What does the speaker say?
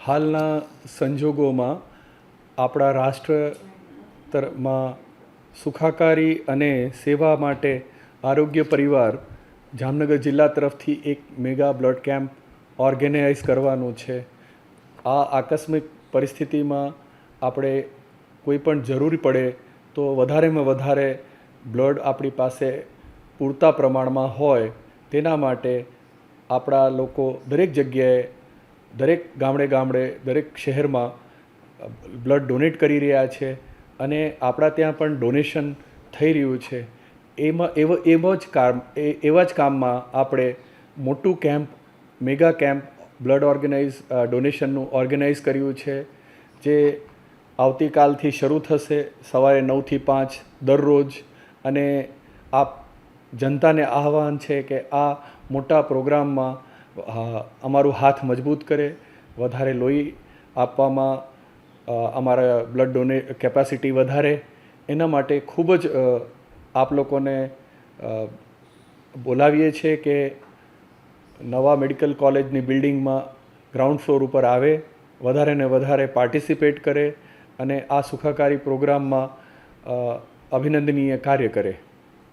હાલના સંજોગોમાં આપણા રાષ્ટ્રમાં સુખાકારી અને સેવા માટે આરોગ્ય પરિવાર જામનગર જિલ્લા તરફથી એક મેગા બ્લડ કેમ્પ ઓર્ગેનાઇઝ કરવાનું છે. આ આકસ્મિક પરિસ્થિતિમાં આપણે કોઈ પણ જરૂરી પડે તો વધારેમાં વધારે બ્લડ આપણી પાસે પૂરતા પ્રમાણમાં હોય તેના માટે આપણા લોકો દરેક જગ્યાએ, દરેક ગામડે દરેક શહેરમાં બ્લડ ડોનેટ કરી રહ્યા છે અને આપણા ત્યાં પણ ડોનેશન થઈ રહ્યું છે. એવા જ કામમાં આપણે મોટું કેમ્પ, મેગા કેમ્પ બ્લડ ડોનેશનનું ઓર્ગેનાઇઝ કર્યું છે, જે આવતીકાલથી શરૂ થશે સવારે 9 થી 5 દરરોજ. અને આપ જનતાને આહવાન છે કે આ મોટા પ્રોગ્રામમાં અમારું હાથ મજબૂત કરે, વધારે લોહી આપવામાં અમારા બ્લડ કેપેસિટી વધારે. એના માટે ખૂબ જ આપ લોકોને બોલાવીએ છીએ કે નવા મેડિકલ કોલેજની બિલ્ડિંગમાં ગ્રાઉન્ડ ફ્લોર ઉપર આવે, વધારે ને વધારે પાર્ટિસિપેટ કરે અને આ સુખાકારી પ્રોગ્રામમાં અભિનંદનીય કાર્ય કરે.